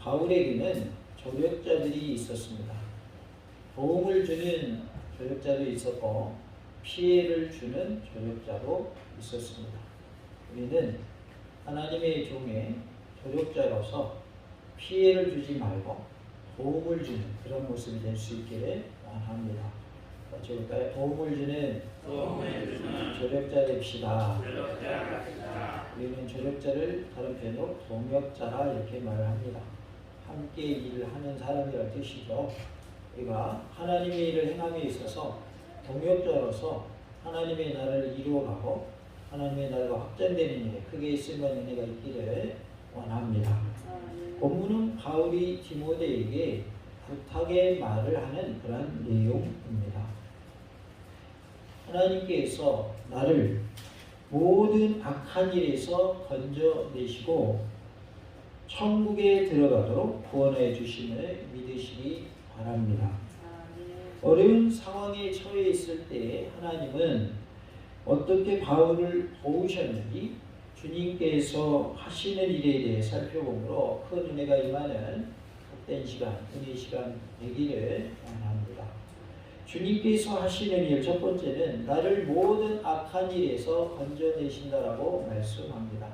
바울에게는 조력자들이 있었습니다. 도움을 주는 조력자도 있었고 피해를 주는 조력자도 있었습니다. 우리는 하나님의 종의 조력자로서 피해를 주지 말고 도움을 주는 그런 모습이 될 수 있기를 원합니다. 어찌볼까요? 도움을 주는 조력자 됩시다. 우리는 조력자를 다른 표현으로 동역자라 이렇게 말을 합니다. 함께 일을 하는 사람이라는 뜻이죠. 우리가 하나님의 일을 행함에 있어서 동역자로서 하나님의 나라를 이루어가고 하나님의 나라가 확장되는 일에 크게 쓰임받는 은혜가 있기를 원합니다. 본문은 바울이 디모데에게 부탁의 말을 하는 그런 내용입니다. 하나님께서 나를 모든 악한 일에서 건져내시고 천국에 들어가도록 구원해 주심을 믿으시기 바랍니다. 어려운 상황에 처해 있을 때 하나님은 어떻게 바울을 도우셨는지 주님께서 하시는 일에 대해 살펴보므로 큰 은혜가 임하는 복된 시간, 은혜 시간 되기를 원합니다. 주님께서 하시는 일 첫 번째는 나를 모든 악한 일에서 건져내신다라고 말씀합니다.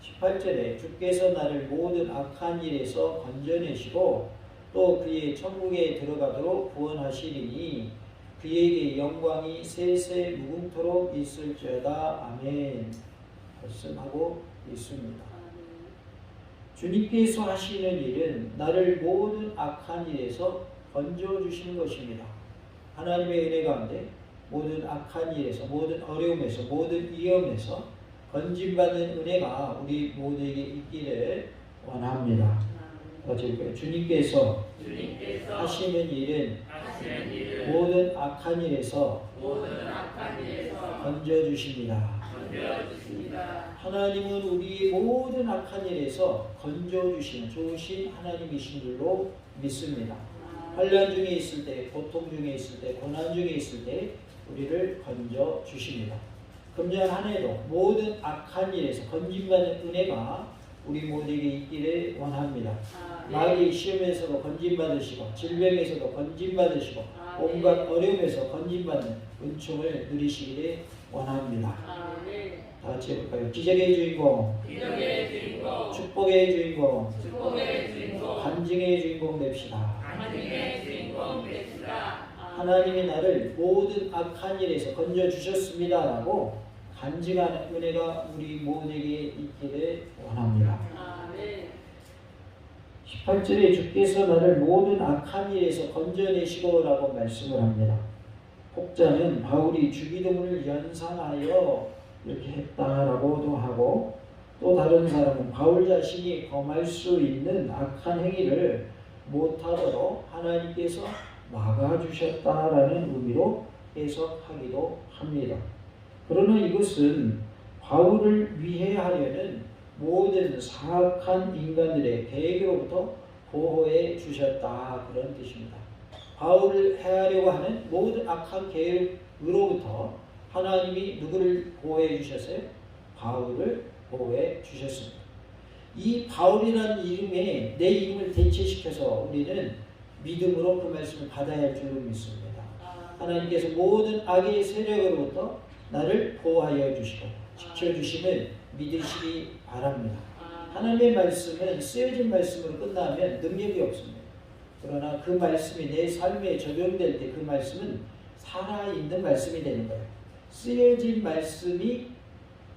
18절에 주께서 나를 모든 악한 일에서 건져내시고 또 그의 천국에 들어가도록 구원하시리니 그에게 영광이 세세 무궁토록 있을지어다. 아멘. 말씀하고 있습니다. 주님께서 하시는 일은 나를 모든 악한 일에서 건져주시는 것입니다. 하나님의 은혜 가운데 모든 악한 일에서, 모든 어려움에서, 모든 위험에서 건진받는 은혜가 우리 모두에게 있기를 원합니다. 주님께서 하시는 일은 모든 악한 일에서 건져주십니다. 하나님은 우리의 모든 악한 일에서 건져주시는 좋으신 하나님이신 줄로 믿습니다. 환난 중에 있을 때, 고통 중에 있을 때, 고난 중에 있을 때 우리를 건져주십니다. 금년 한 해도 모든 악한 일에서 건진받는 은혜가 우리 모두에게 있기를 원합니다. 마귀의 시험에서도 건진받으시고 질병에서도 건진받으시고 온갖 어려움에서 건진받는 은총을 누리시기를 원합니다. 다 같이 해볼까요? 기적의 주인공, 축복의 주인공, 간증의 주인공 됩시다. 하나님이 나를 모든 악한 일에서 건져주셨습니다 라고 간증하는 은혜가 우리 모두에게 있기를 원합니다. 18절에 주께서 나를 모든 악한 일에서 건져내시고 라고 말씀을 합니다. 혹자는 바울이 주기도문을 연상하여 이렇게 했다라고도 하고 또 다른 사람은 바울 자신이 범할 수 있는 악한 행위를 못하도록 하나님께서 막아주셨다라는 의미로 해석하기도 합니다. 그러나 이것은 바울을 위해 하려는 모든 사악한 인간들의 계획으로부터 보호해 주셨다 그런 뜻입니다. 바울을 해하려고 하는 모든 악한 계획으로부터 하나님이 누구를 보호해 주셨어요? 바울을 보호해 주셨습니다. 이 바울이라는 이름에 내 이름을 대체시켜서 우리는 믿음으로 그 말씀을 받아야 할 줄로 믿습니다. 하나님께서 모든 악의 세력으로부터 나를 보호하여 주시고 지켜주심을 믿으시기 바랍니다. 하나님의 말씀은 쓰여진 말씀으로 끝나면 능력이 없습니다. 그러나 그 말씀이 내 삶에 적용될 때 그 말씀은 살아있는 말씀이 되는 거예요. 쓰여진 말씀이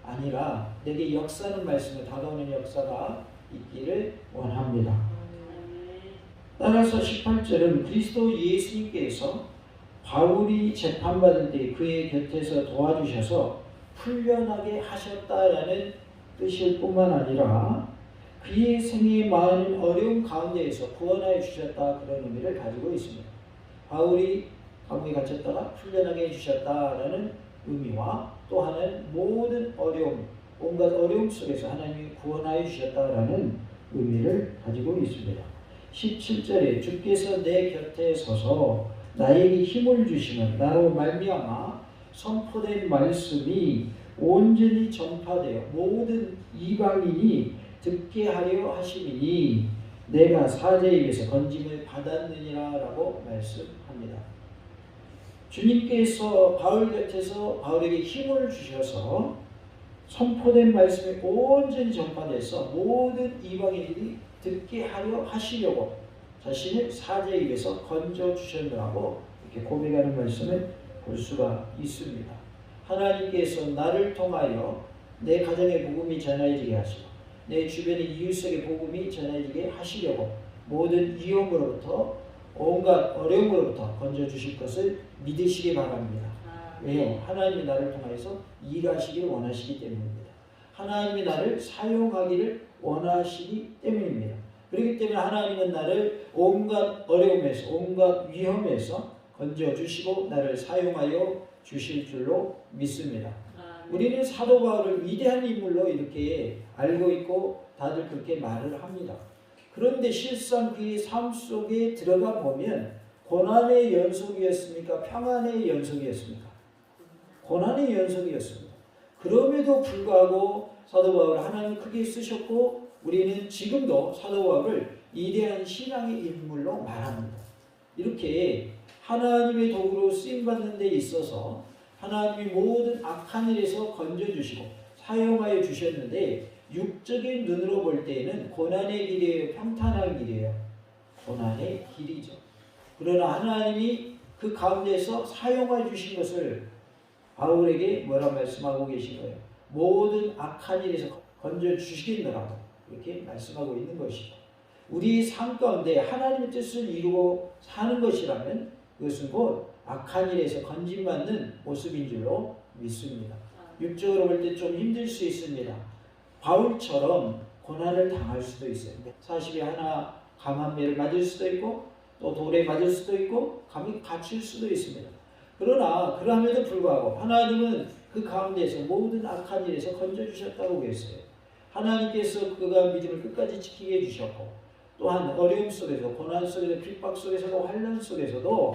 아니라 내게 역사하는 말씀을 다가오는 역사가 있기를 원합니다. 따라서 18절은 그리스도 예수님께서 바울이 재판받을 때 그의 곁에서 도와주셔서 풀려나게 하셨다라는 뜻일 뿐만 아니라 그의 생에 많은 어려움 가운데에서 구원하여 주셨다 그런 의미를 가지고 있습니다. 바울이 감옥에 갇혔다가 풀려나게 해주셨다라는 의미와 또 하나는 모든 어려움, 온갖 어려움 속에서 하나님이 구원하여 주셨다라는 의미를 가지고 있습니다. 17절에 주께서 내 곁에 서서 나에게 힘을 주시면 나로 말미암아 선포된 말씀이 온전히 전파되어 모든 이방인이 듣게 하려 하심이니 내가 사자의 입에서 건짐을 받았느니라 라고 말씀합니다. 주님께서 바울 곁에서 바울에게 힘을 주셔서 선포된 말씀이 온전히 전파돼서 모든 이방인들이 듣게 하려 하시려고 자신을 사자의 입에서 건져 주셨느라고 이렇게 고백하는 말씀을 볼 수가 있습니다. 하나님께서 나를 통하여 내 가정의 복음이 전해지게 하시고 내 주변의 이웃에게 복음이 전해지게 하시려고 모든 위험으로부터 온갖 어려움으로부터 건져주실 것을 믿으시기 바랍니다. 왜요? 하나님이 나를 통하여서 일하시기를 원하시기 때문입니다. 하나님이 나를 사용하기를 원하시기 때문입니다. 그렇기 때문에 하나님은 나를 온갖 어려움에서 온갖 위험에서 건져주시고 나를 사용하여 주실 줄로 믿습니다. 우리는 사도 바울을 위대한 인물로 이렇게 알고 있고 다들 그렇게 말을 합니다. 그런데 실상 그의 삶 속에 들어가 보면 고난의 연속이었습니까? 평안의 연속이었습니까? 고난의 연속이었습니다. 그럼에도 불구하고 사도 바울을 하나님 크게 쓰셨고 우리는 지금도 사도 바울을 위대한 신앙의 인물로 말합니다. 이렇게 하나님의 도구로 쓰임받는 데 있어서 하나님이 모든 악한 일에서 건져주시고 사용하여 주셨는데 육적인 눈으로 볼 때에는 고난의 길이에요? 평탄한 길이에요? 고난의 길이죠. 그러나 하나님이 그 가운데서 사용하여 주신 것을 바울에게 뭐라 말씀하고 계신 거예요? 모든 악한 일에서 건져주시겠노라고 이렇게 말씀하고 있는 것이죠. 우리 삶 가운데 하나님의 뜻을 이루고 사는 것이라면 그것은 곧 악한 일에서 건짐받는 모습인 줄로 믿습니다. 육적으로 볼 때 좀 힘들 수 있습니다. 바울처럼 고난을 당할 수도 있어요. 40에 하나 감한 매를 맞을 수도 있고 또 돌에 맞을 수도 있고 감히 갇힐 수도 있습니다. 그러나 그럼에도 불구하고 하나님은 그 가운데서 모든 악한 일에서 건져주셨다고 했어요. 하나님께서 그가 믿음을 끝까지 지키게 해주셨고 또한 어려움 속에서 고난 속에서 핍박 속에서도 환난 속에서도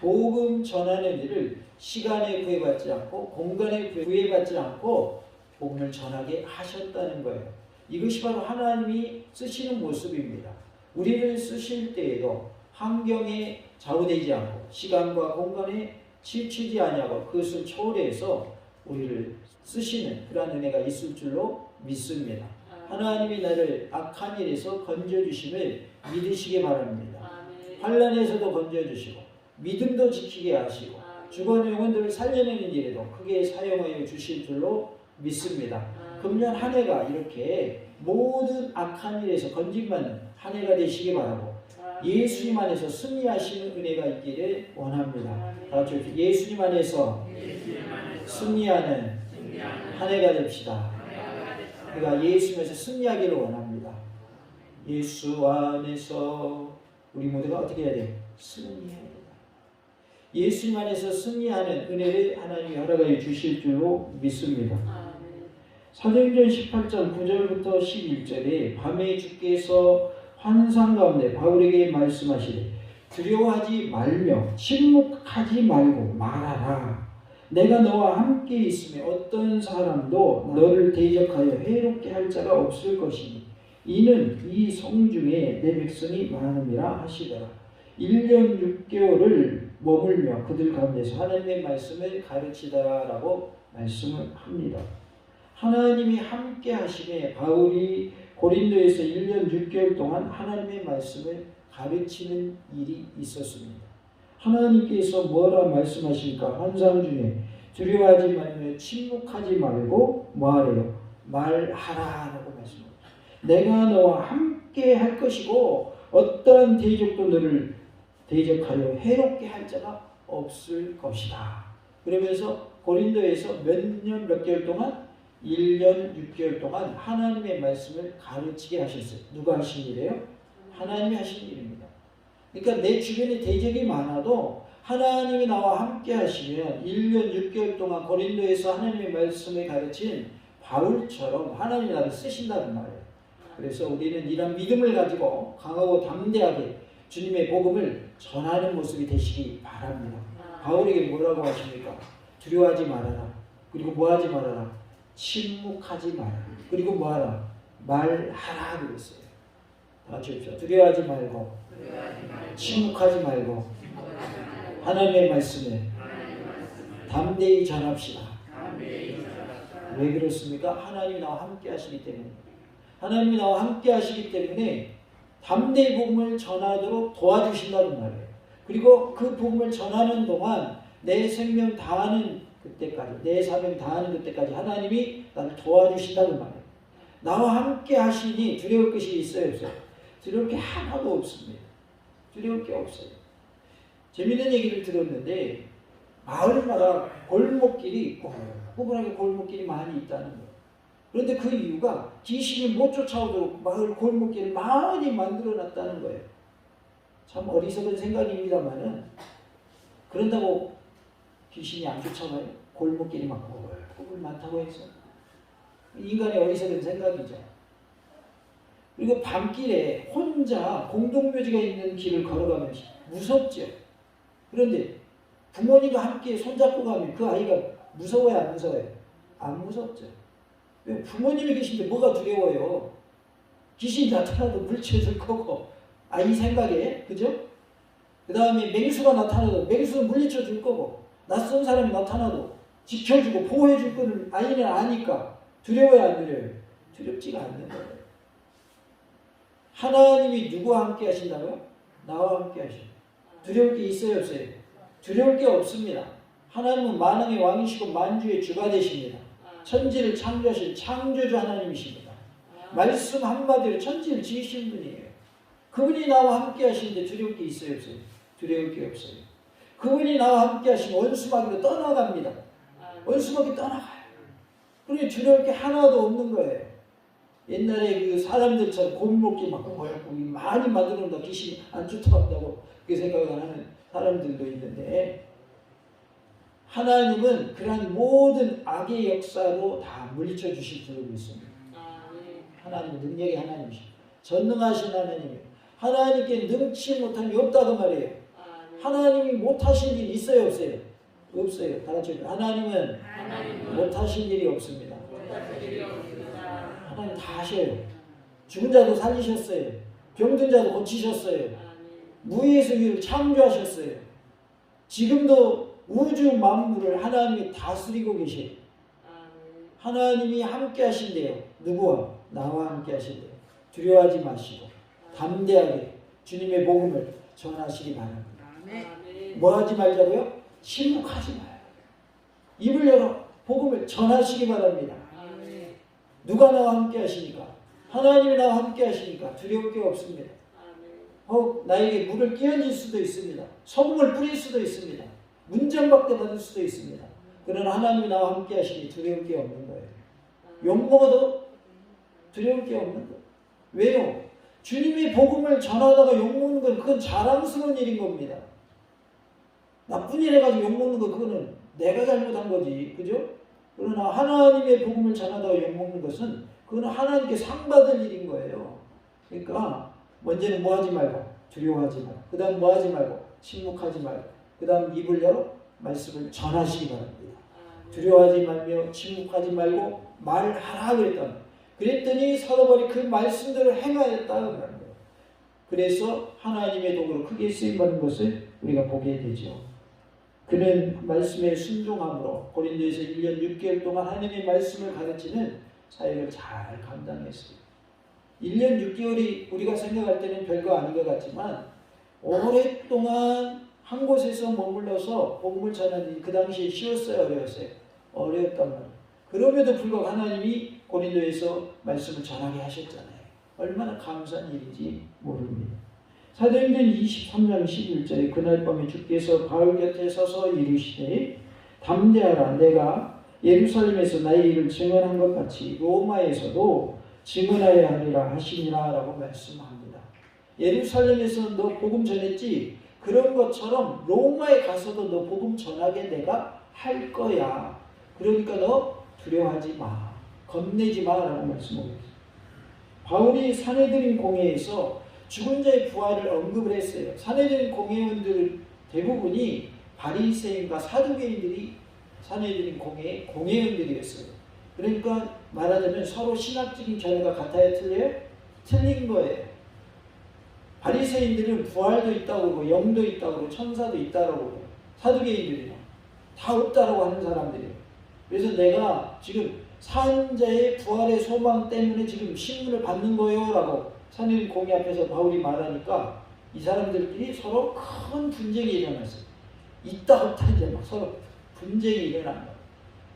복음 전하는 일을 시간에 구애받지 않고 공간에 구애받지 않고 복음을 전하게 하셨다는 거예요. 이것이 바로 하나님이 쓰시는 모습입니다. 우리를 쓰실 때에도 환경에 좌우되지 않고 시간과 공간에 치우치지 아니하고 그것을 초월해서 우리를 쓰시는 그러한 은혜가 있을 줄로 믿습니다. 하나님이 나를 악한 일에서 건져주심을 믿으시기 바랍니다. 환난에서도 건져주시고 믿음도 지키게 하시고 죽어있는 영혼들을 살려내는 일에도 크게 사용하여 주실 줄로 믿습니다. 금년 한 해가 이렇게 모든 악한 일에서 건짐받는 한 해가 되시기 바라고 예수님 안에서 승리하시는 은혜가 있기를 원합니다. 다같이 예수님 안에서 승리하는 한 해가 됩시다. 우리가 예수님에서 승리하기를 원합니다. 예수 안에서 우리 모두가 어떻게 해야 돼요? 승리해야 된다. 예수님 안에서 승리하는 은혜를 하나님이 허락하여 주실 줄로 믿습니다. 사도행전 18장 9절부터 11절에 밤에 주께서 환상 가운데 바울에게 말씀하시되 두려워하지 말며 침묵하지 말고 말하라. 내가 너와 함께 있으며 어떤 사람도 너를 대적하여 해롭게 할 자가 없을 것이니 이는 이 성중에 내 백성이 많음이라 하시더라. 1년 6개월을 머물며 그들 가운데서 하나님의 말씀을 가르치다라고 말씀을 합니다. 하나님이 함께 하심에 바울이 고린도에서 1년 6개월 동안 하나님의 말씀을 가르치는 일이 있었습니다. 하나님께서 뭐라 말씀하실까? 환상 중에 두려워하지 말며 침묵하지 말고 뭐하래요? 말하라라고 말씀합니다. 내가 너와 함께 할 것이고 어떠한 대적도 너를 대적하여 해롭게 할 자가 없을 것이다. 그러면서 고린도에서 몇 개월 동안 1년 6개월 동안 하나님의 말씀을 가르치게 하셨어요. 누가 하신 일이에요? 하나님이 하신 일입니다. 그러니까 내 주변에 대적이 많아도 하나님이 나와 함께 하시면 1년 6개월 동안 고린도에서 하나님의 말씀을 가르친 바울처럼 하나님이 나를 쓰신다는 말이에요. 그래서 우리는 이런 믿음을 가지고 강하고 담대하게 주님의 복음을 전하는 모습이 되시기 바랍니다. 바울에게 뭐라고 하십니까? 두려워하지 말아라. 그리고 뭐하지 말아라? 침묵하지 말아라. 그리고 뭐하라? 말하라 그랬어요. 다 같이 합시다. 두려워하지 말고 침묵하지 말고 하나님의 말씀에 담대히 전합시다. 왜 그렇습니까? 하나님이 나와 함께 하시기 때문에. 하나님이 나와 함께 하시기 때문에 담대히 복음을 전하도록 도와주신다는 말이에요. 그리고 그 복음을 전하는 동안 내 생명 다하는 그때까지, 내 사명 다하는 그때까지 하나님이 나를 도와주신다는 말이에요. 나와 함께 하시니 두려울 것이 있어요, 없어요? 두려울 게 하나도 없습니다. 두려울 게 없어요. 재밌는 얘기를 들었는데 마을마다 골목길이 구분하게 골목길이 많이 있다는 거예요. 그런데 그 이유가 귀신이 못 쫓아오도록 마을 골목길을 많이 만들어놨다는 거예요. 참 어리석은 생각입니다만은 그런다고 귀신이 안 쫓아가요? 골목길이 막 구분 많다고 해서 인간의 어리석은 생각이죠. 그리고 밤길에 혼자 공동묘지가 있는 길을 걸어가면 무섭죠. 그런데 부모님과 함께 손잡고 가면 그 아이가 무서워요, 안 무서워요? 안 무섭죠. 왜? 부모님이 계신데 뭐가 두려워요? 귀신이 나타나도 물리쳐줄 거고 아이 생각에, 그죠? 그 다음에 맹수가 나타나도 맹수는 물리쳐줄 거고 낯선 사람이 나타나도 지켜주고 보호해줄 거는 아이는 아니까 두려워요, 안 두려워요? 두렵지가 않는 거예요. 하나님이 누구와 함께 하신다고요? 나와 함께 하십니다. 두려울 게 있어요, 없어요? 두려울 게 없습니다. 하나님은 만왕의 왕이시고 만주의 주가 되십니다. 천지를 창조하신 창조주 하나님이십니다. 말씀 한마디로 천지를 지으신 분이에요. 그분이 나와 함께 하시는데 두려울 게 있어요, 없어요? 두려울 게 없어요. 그분이 나와 함께 하시면 원수마귀도 떠나갑니다. 원수마귀 떠나가요. 그러니 두려울 게 하나도 없는 거예요. 옛날에 그 사람들처럼 골목길 막 많이 만들어 놓는다. 귀신이 안 쫓아간다고 그 생각을 하는 사람들도 있는데 하나님은 그러한 모든 악의 역사도 다 물리쳐 주실 줄 믿습니다. 하나님은 능력의 하나님이십니다. 전능하신 하나님이에요. 하나님께 능치 못함이 없다고 말이에요. 하나님이 못하신 일이 있어요, 없어요? 없어요. 다 같이 하나님은 못하신 일이 없습니다. 하나님 다 하셔요. 죽은 자도 살리셨어요. 병든 자도 고치셨어요. 무에서 유를 창조하셨어요. 지금도 우주 만물을 하나님이 다스리고 계세요. 하나님이 함께 하신대요. 누구와? 나와 함께 하신대요. 두려워하지 마시고 담대하게 주님의 복음을 전하시기 바랍니다. 뭐 하지 말자고요? 침묵하지 마요. 입을 열어 복음을 전하시기 바랍니다. 누가 나와 함께 하시니까? 하나님이 나와 함께 하시니까 두려울 게 없습니다. 나에게 물을 끼얹을 수도 있습니다. 소금을 뿌릴 수도 있습니다. 문전박대 받을 수도 있습니다. 그러나 하나님이 나와 함께 하시니 두려울 게 없는 거예요. 욕먹어도 두려울 게 없는 거예요. 왜요? 주님이 복음을 전하다가 욕먹는 건 그건 자랑스러운 일인 겁니다. 나쁜 일 해가지고 욕먹는 거 그거는 내가 잘못한 거지. 그죠? 그러나 하나님의 복음을 전하다가 욕먹는 것은 그거는 하나님께 상 받을 일인 거예요. 그러니까 먼저는 뭐 하지 말고 두려워하지 말고 그 다음 뭐 하지 말고 침묵하지 말고 그 다음 입을 열어 말씀을 전하시기 바랍니다. 두려워하지 말며 침묵하지 말고 말하라 그랬더니 사도 바울이 그 말씀대로 행하였다는 거예요. 그래서 하나님의 도구로 크게 쓰임받는 것을 우리가 보게 되죠. 그는 말씀에 순종함으로 고린도에서 1년 6개월 동안 하나님의 말씀을 가르치는 사역을 잘 감당했어요. 1년 6개월이 우리가 생각할 때는 별거 아닌 것 같지만 오랫동안 한 곳에서 머물러서 복음을 전하는 그 당시에 쉬웠어요, 어려웠어요? 어려웠단 말이에요. 그럼에도 불구하고 하나님이 고린도에서 말씀을 전하게 하셨잖아요. 얼마나 감사한 일인지 모릅니다. 사도행전 23장 11절에 그날 밤에 주께서 바울 곁에 서서 이르시되 담대하라 내가 예루살렘에서 나의 일을 증언한 것 같이 로마에서도 증언하여야 하리라 하시니라 라고 말씀합니다. 예루살렘에서 너 복음 전했지? 그런 것처럼 로마에 가서도 너 복음 전하게 내가 할 거야. 그러니까 너 두려워하지 마. 겁내지 마 라고 말씀하고 있어요. 바울이 산헤드린 공회에서 죽은 자의 부활을 언급을 했어요. 산헤드린 공회원들 대부분이 바리새인과 사두개인들이 산헤드린 공회의 공회원들이었어요. 그러니까 말하자면 서로 신학적인 견해가 같아야 틀려요? 틀린 거예요. 바리새인들은 부활도 있다고 그러고 영도 있다고 그러고 천사도 있다고 그러고 사두개인들이나 다 없다고 하는 사람들이에요. 그래서 내가 지금 산자의 부활의 소망 때문에 지금 신문을 받는 거예요 라고 산해림 공의 앞에서 바울이 말하니까 이 사람들끼리 서로 큰 분쟁이 일어났어요. 있다 없다 이제 막 서로 분쟁이 일어난 거예요.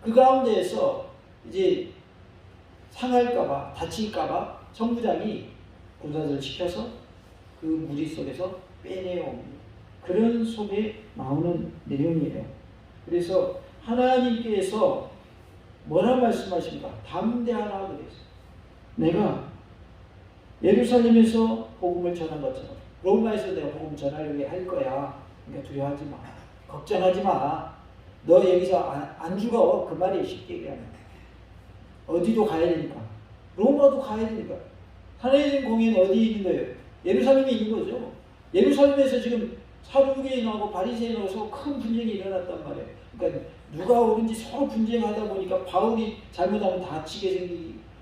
그 가운데에서 이제 상할까봐 다칠까봐 청부장이 군사들을 시켜서 그 무리 속에서 빼내옵니다. 그런 속에 나오는 내용이에요. 그래서 하나님께서 뭐라 말씀하십니까? 담대하라 그랬어요. 내가 예루살렘에서 복음을 전한 것처럼 로마에서 내가 복음 전하려고 할 거야. 그러니까 두려워하지 마. 걱정하지 마. 너 여기서 안 죽어. 그 말이 쉽게 얘기하면. 어디도 가야 되니까. 로마도 가야 되니까. 하나님 공의는 어디에 있는 거예요? 예루살렘에 있는 거죠. 예루살렘에서 지금 사두개인하고 바리새인하고 큰 분쟁이 일어났단 말이에요. 그러니까 누가 옳은지 서로 분쟁하다 보니까 바울이 잘못하면 다치게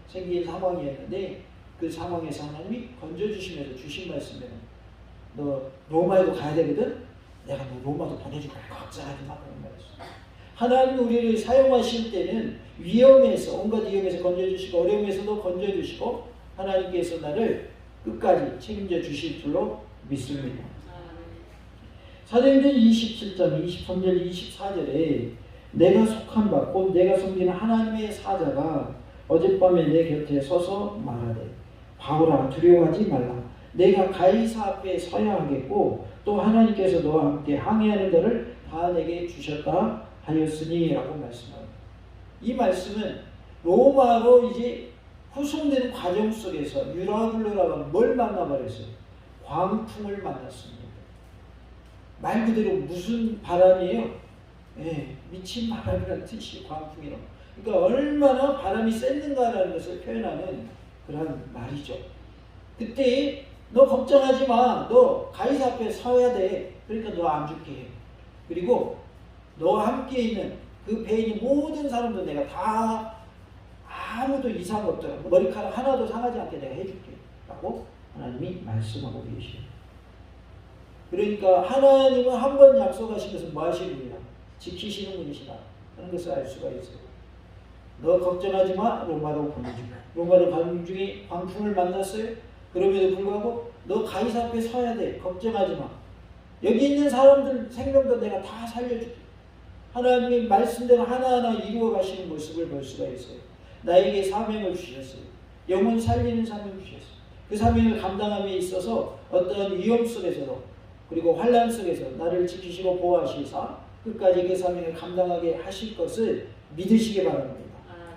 생긴 상황이었는데 그 상황에서 하나님이 건져주시면서 주신 말씀에는 너 로마에도 가야 되거든? 내가 너 로마도 보내줄 거야. 걱정하지 마. 그런 말이었어요. 하나님 우리를 사용하실 때는 위험에서 온갖 위험에서 건져주시고 어려움에서도 건져주시고 하나님께서 나를 끝까지 책임져 주실 줄로 믿습니다. 사도행전 27장 23절 24절에 내가 속한 바 곧 내가 섬기는 하나님의 사자가 어젯밤에 내 곁에 서서 말하되 바울아 두려워하지 말라. 내가 가이사 앞에 서야 하겠고 또 하나님께서 너와 함께 항해하는 자를 다 내게 주셨다 하였으니 라고 말씀합니다. 이 말씀은 로마로 이제 후송되는 과정 속에서 유라굴로라가 뭘 만나버렸어요? 광풍을 만났습니다. 말 그대로 무슨 바람이에요? 미친 바람이라는 뜻이 광풍이라고. 그러니까 얼마나 바람이 셌는가라는 것을 표현하는 그런 말이죠. 그때 너 걱정하지 마. 너 가이사 앞에 서야 돼. 그러니까 너 안 죽게 해. 그리고 너와 함께 있는 그 배에 있는 모든 사람도 내가 다 아무도 이상 없더라도 머리카락 하나도 상하지 않게 내가 해줄게. 라고 하나님이 말씀하고 계십니다. 그러니까 하나님은 한 번 약속하신 것은 뭐 하시는 분이다? 지키시는 분이시다 하는 것을 알 수가 있어요. 너 걱정하지 마. 로마로 보내주고 로마로 가는 중에 광풍을 만났어요. 그럼에도 불구하고 너 가이사 앞에 서야 돼. 걱정하지 마. 여기 있는 사람들 생명도 내가 다 살려줄게. 하나님의 말씀대로 하나하나 이루어 가시는 모습을 볼 수가 있어요. 나에게 사명을 주셨어요. 영혼 살리는 사명을 주셨어요. 그 사명을 감당함에 있어서 어떤 위험 속에서도 그리고 환난 속에서 나를 지키시고 보호하시사 끝까지 그 사명을 감당하게 하실 것을 믿으시기 바랍니다.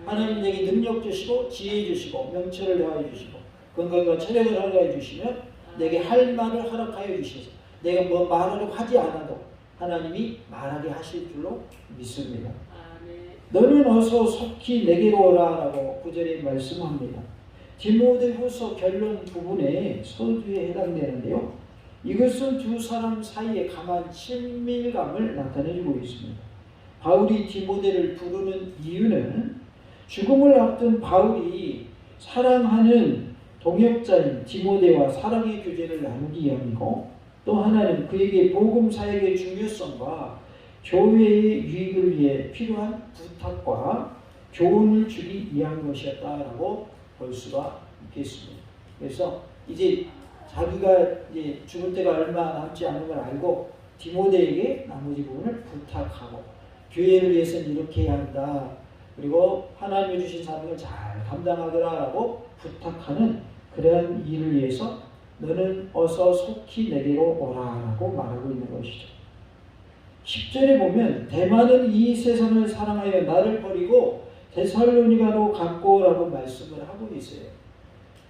하나님 내게 능력 주시고 지혜 주시고 명철을 더하여 주시고 건강과 체력을 허락하여 주시면 내게 할 말을 허락하여 주셔서 내가 뭐 말하려고 하지 않아도 하나님이 말하게 하실 줄로 믿습니다. 너는 어서 속히 내게로 오라 라고 9절에 말씀합니다. 디모데후서 결론 부분에 서두에 해당되는데요. 이것은 두 사람 사이의 강한 친밀감을 나타내주고 있습니다. 바울이 디모데를 부르는 이유는 죽음을 앞둔 바울이 사랑하는 동역자인 디모데와 사랑의 교제를 나누기 위함이고 또 하나는 그에게 복음 사역의 중요성과 교회의 유익을 위해 필요한 부탁과 교훈을 주기 위한 것이었다라고 볼 수가 있겠습니다. 그래서 이제 자기가 이제 죽을 때가 얼마 남지 않은 걸 알고 디모데에게 나머지 부분을 부탁하고 교회를 위해서는 이렇게 해야 한다. 그리고 하나님이 주신 사명을 잘 감당하더라라고 부탁하는 그러한 일을 위해서 너는 어서 속히 내게로 오라라고 말하고 있는 것이죠. 10절에 보면 대만은 이 세상을 사랑하여 나를 버리고 데살로니가로 갔고라고 말씀을 하고 있어요.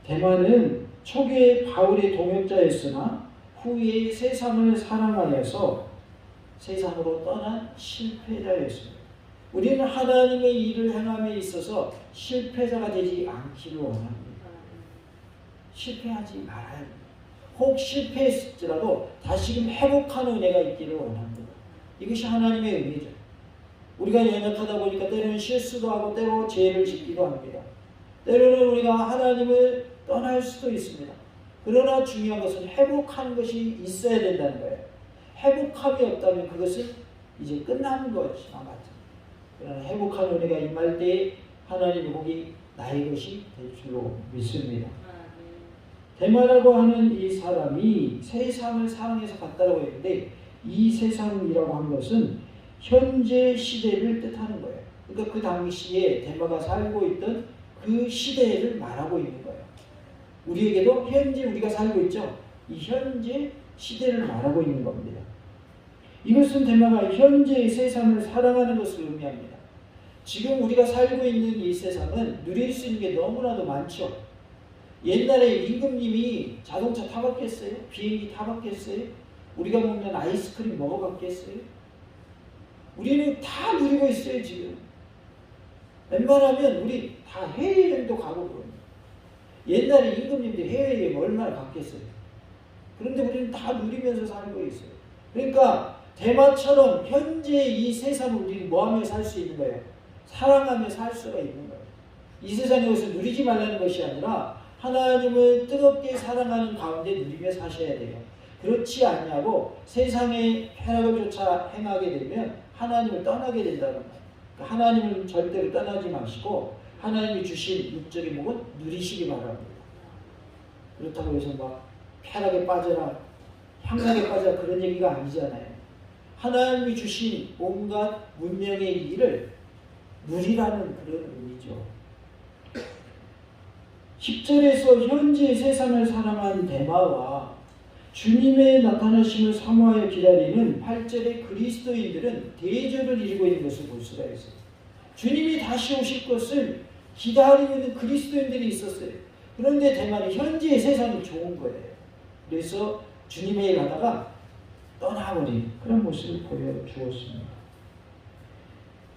대만은 초기에 바울의 동역자였으나 후에 세상을 사랑하여서 세상으로 떠난 실패자였습니다. 우리는 하나님의 일을 행함에 있어서 실패자가 되지 않기를 원합니다. 실패하지 말아야 합니다. 혹 실패했을지라도 다시금 회복하는 은혜가 있기를 원합니다. 이것이 하나님의 은혜죠. 우리가 연약하다 보니까 때로는 실수도 하고 때로 죄를 짓기도 합니다. 때로는 우리가 하나님을 떠날 수도 있습니다. 그러나 중요한 것은 회복하는 것이 있어야 된다는 거예요. 회복함이 없다면 그것은 이제 끝난 것이나 마찬가지입니다. 그러나 회복한 은혜가 임할 때 하나님의 복이 나의 것이 될 줄로 믿습니다. 데마라고 하는 이 사람이 세상을 사랑해서 갔다라고 했는데 이 세상이라고 한 것은 현재 시대를 뜻하는 거예요. 그러니까 그 당시에 데마가 살고 있던 그 시대를 말하고 있는 거예요. 우리에게도 현재 우리가 살고 있죠. 이 현재 시대를 말하고 있는 겁니다. 이것은 데마가 현재의 세상을 사랑하는 것을 의미합니다. 지금 우리가 살고 있는 이 세상은 누릴 수 있는 게 너무나도 많죠. 옛날에 임금님이 자동차 타봤겠어요? 비행기 타봤겠어요? 우리가 먹는 아이스크림 먹어봤겠어요? 우리는 다 누리고 있어요. 지금 웬만하면 우리 다 해외여행도 가고 그럽니다. 옛날에 임금님들이 해외여행 얼마나 갔겠어요? 그런데 우리는 다 누리면서 살고 있어요. 그러니까 대마처럼 현재 이 세상을 우리는 뭐하며 살 수 있는 거예요? 사랑하며 살 수가 있는 거예요. 이 세상에 여기서 누리지 말라는 것이 아니라 하나님을 뜨겁게 사랑하는 가운데 누리며 사셔야 돼요. 그렇지 않냐고 세상의 쾌락을 쫓아 행하게 되면 하나님을 떠나게 된다는 거예요. 그러니까 하나님을 절대로 떠나지 마시고 하나님이 주신 육적인 복은 누리시기 바랍니다. 그렇다고 해서 막 쾌락에 빠져라, 향락에 빠져라 그런 얘기가 아니잖아요. 하나님이 주신 온갖 문명의 일을 누리라는 그런 의미죠. 10절에서 현재 세상을 사랑한 데마와 주님의 나타나심을 사모하여 기다리는 8절의 그리스도인들은 대조를 이루고 있는 것을 볼 수가 있어요. 주님이 다시 오실 것을 기다리고 있는 그리스도인들이 있었어요. 그런데 데마는 현재의 세상이 좋은 거예요. 그래서 주님에게 가다가 떠나버린 그런 모습을 보여주었습니다.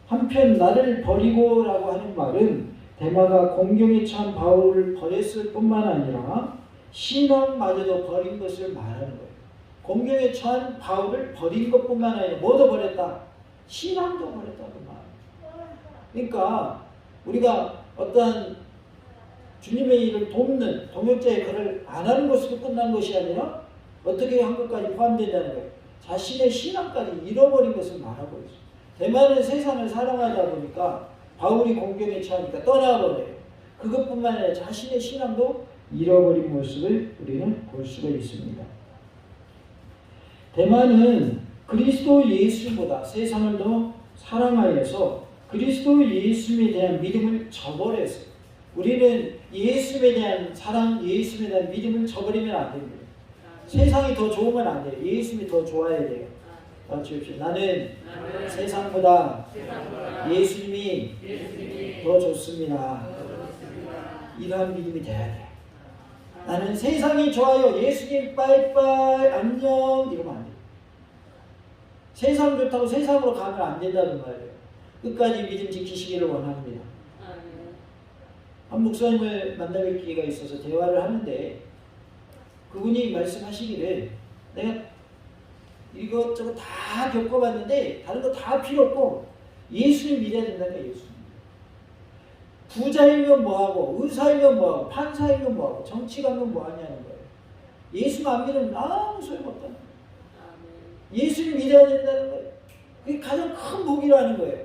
한편 나를 버리고라고 하는 말은 데마가 공경에 처한 바울을 버렸을 뿐만 아니라 신앙마저도 버린 것을 말하는 거예요. 공경에 처한 바울을 버린 것뿐만 아니라 뭐도 버렸다? 신앙도 버렸다고 말해요. 그러니까 우리가 어떤 주님의 일을 돕는 동역자의 글을 안 하는 것으로 끝난 것이 아니라 어떻게 한 것까지 포함된다는 거예요. 자신의 신앙까지 잃어버린 것을 말하고 있어요. 데마는 세상을 사랑하다 보니까 바울이 공경에 처하니까 떠나버려요. 그것뿐만 아니라 자신의 신앙도 잃어버린 모습을 우리는 볼 수가 있습니다. 데마는 그리스도 예수보다 세상을 더 사랑하여서 그리스도 예수에 대한 믿음을 저버렸어요. 우리는 예수에 대한 사랑, 예수에 대한 믿음을 저버리면 안 됩니다. 세상이 더 좋으면 안 돼요. 예수님이 더 좋아야 돼요. 나는 세상보다 예수님이 더 좋습니다. 이러한 믿음이 돼야 돼요. 나는 세상이 좋아요. 예수님 빠이빠이 안녕 이러면 안 돼요. 세상 좋다고 세상으로 가면 안 된다는 말이에요. 끝까지 믿음 지키시기를 원합니다. 한 목사님을 만날 기회가 있어서 대화를 하는데 그분이 말씀하시기를 내가 이것저것 다 겪어봤는데 다른 거 다 필요 없고 예수님 믿어야 된다는 거예요. 예수님. 부자이면 뭐하고 의사이면 뭐하고 판사이면 뭐하고 정치가면 뭐하냐는 거예요. 예수 안 믿으면 아무 소용없다는 거예요. 예수님 믿어야 된다는 거예요. 그게 가장 큰 복이라는 거예요.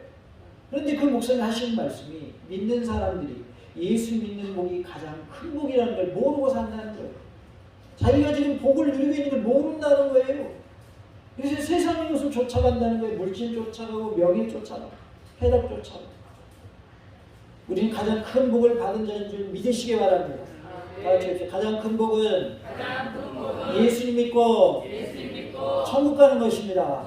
그런데 그 목사님 하시는 말씀이 믿는 사람들이 예수 믿는 복이 가장 큰 복이라는 걸 모르고 산다는 거예요. 자기가 지금 복을 누리고 있는 걸 모른다는 거예요. 그래서 세상의 것을 쫓아간다는 거예요. 물질 쫓아가고 명예 쫓아가고 쾌락 쫓아가고. 우리는 가장 큰 복을 받은 자인 줄 믿으시기 바랍니다. 가장 큰 복은 예수님 믿고 천국 가는 것입니다.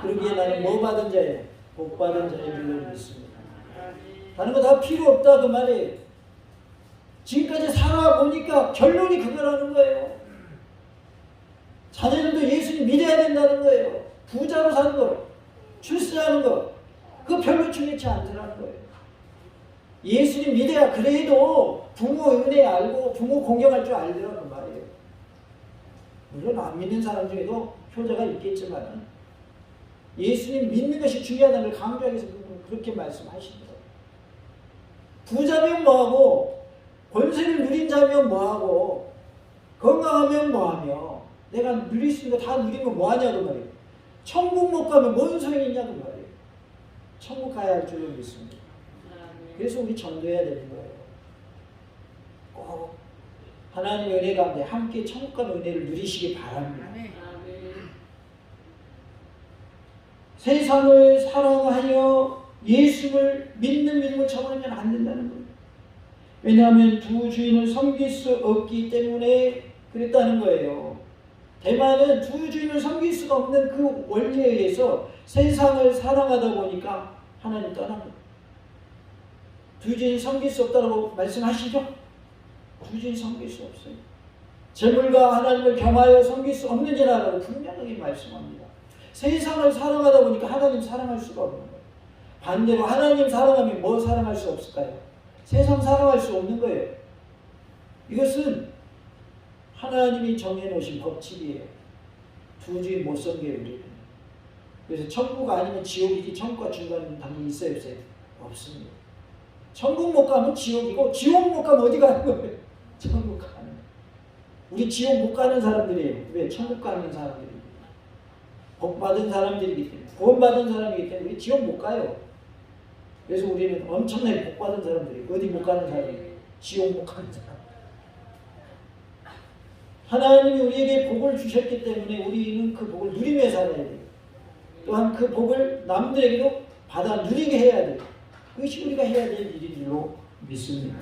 그러기에 나는 뭐 받은 자예요? 복 받은 자인 줄로 믿습니다. 다른 거 다 필요 없다 그 말이에요. 지금까지 살아보니까 결론이 그거라는 거예요. 자녀들도 예수님 믿어야 된다는 거예요. 부자로 사는 거, 출세하는 거, 그거 별로 중요치 않더라는 거예요. 예수님 믿어야 그래도 부모 은혜 알고 부모 공경할 줄 알더라는 말이에요. 물론 안 믿는 사람 중에도 효자가 있겠지만 예수님 믿는 것이 중요하다는 걸 강조하기 위해서 그렇게 말씀하시더라고요. 부자면 뭐하고 권세를 누린 자면 뭐하고 건강하면 뭐하며 내가 누릴 수 있는 거 다 누리면 뭐하냐고 말이에요. 천국 못 가면 뭔 소용이 있냐고 말이에요. 천국 가야 할 줄로 믿습니다. 그래서 우리 전도해야 되는 거예요. 꼭 하나님의 은혜 가운데 함께 천국 가는 은혜를 누리시기 바랍니다. 세상을 사랑하여 예수를 믿는 믿음을 저버리면 안 된다는 거예요. 왜냐하면 두 주인을 섬길 수 없기 때문에 그랬다는 거예요. 대만은 두 주인을 섬길 수가 없는 그 원리에 의해서 세상을 사랑하다 보니까 하나님 떠난 거예요. 두 주인 섬길 수 없다고 말씀하시죠? 두 주인 섬길 수 없어요. 재물과 하나님을 겸하여 섬길 수 없는지라고 분명하게 말씀합니다. 세상을 사랑하다 보니까 하나님 사랑할 수가 없는 거예요. 반대로 하나님 사랑하면 뭐 사랑할 수 없을까요? 세상 사랑할 수 없는 거예요. 이것은 하나님이 정해놓으신 법칙이에요. 두 주인 못 섬겨요, 우리는. 그래서 천국 아니면 지옥이지 천국과 중간은 당연히 있어요, 없어요? 없습니다. 천국 못 가면 지옥이고 지옥 못 가면 어디 가는 거예요? 천국 가는 거예요. 우리 지옥 못 가는 사람들이에요. 왜? 천국 가는 사람들이에요. 복 받은 사람들이기 때문에, 구원받은 사람이기 때문에 우리 지옥 못 가요. 그래서 우리는 엄청나게 복 받은 사람들이에요. 어디 못 가는 사람이에요? 지옥 못 가는 사람. 하나님이 우리에게 복을 주셨기 때문에 우리는 그 복을 누리며 살아야 돼요. 또한 그 복을 남들에게도 받아 누리게 해야 돼요. 그것이 우리가 해야 될 일인 줄로 믿습니다.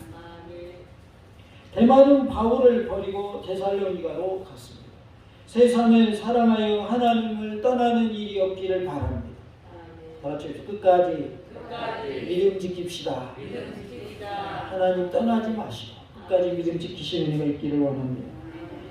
대만은 바울을 버리고 데살로니가로 갔습니다. 세상을 사랑하여 하나님을 떠나는 일이 없기를 바랍니다. 다 같이 끝까지 믿음 지킵시다. 하나님 떠나지 마시고 끝까지 믿음 지키시는 은혜가 있기를 원합니다.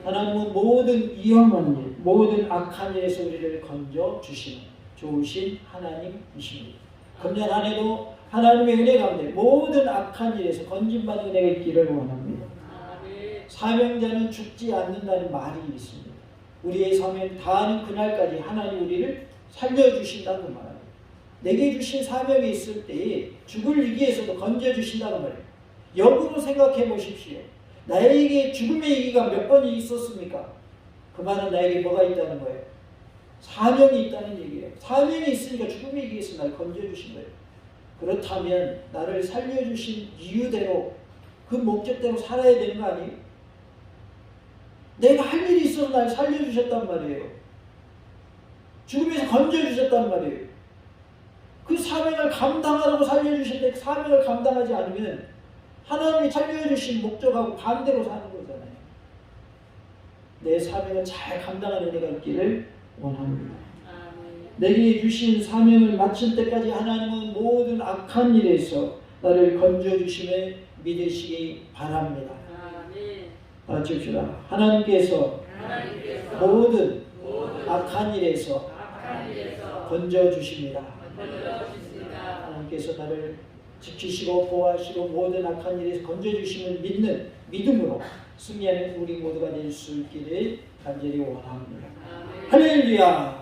하나님은 모든 위험한 일, 모든 악한 일에서 우리를 건져 주시는 좋으신 하나님이십니다. 금년 한 해도 하나님의 은혜 가운데 모든 악한 일에서 건진받는 은혜가 있기를 원합니다. 사명자는 죽지 않는다는 말이 있습니다. 우리의 사명 다하는 그날까지 하나님 우리를 살려주신다는 말이에요. 내게 주신 사명이 있을 때에 죽을 위기에서도 건져주신다는 말이에요. 역으로 생각해 보십시오. 나에게 죽음의 위기가 몇 번이 있었습니까? 그 말은 나에게 뭐가 있다는 거예요? 사명이 있다는 얘기예요. 사명이 있으니까 죽음의 위기에서 날 건져주신 거예요. 그렇다면 나를 살려주신 이유대로 그 목적대로 살아야 되는 거 아니에요? 내가 할 일이 있어서 날 살려주셨단 말이에요. 죽음에서 건져주셨단 말이에요. 그 사명을 감당하라고 살려주셨는데 그 사명을 감당하지 않으면 하나님이 살려주신 목적하고 반대로 사는 거잖아요. 내 사명을 잘 감당하는 은혜가 있기를 원합니다. 내게 주신 사명을 마칠 때까지 하나님은 모든 악한 일에서 나를 건져주심을 믿으시기 바랍니다. 같이 합시다. 하나님께서 모든 악한 일에서 건져주십니다. 하나님께서 나를 지키시고 보호하시고 모든 악한 일에서 건져주심을 믿는 믿음으로 승리하는 우리 모두가 될 수 있기를 간절히 원합니다. 할렐루야.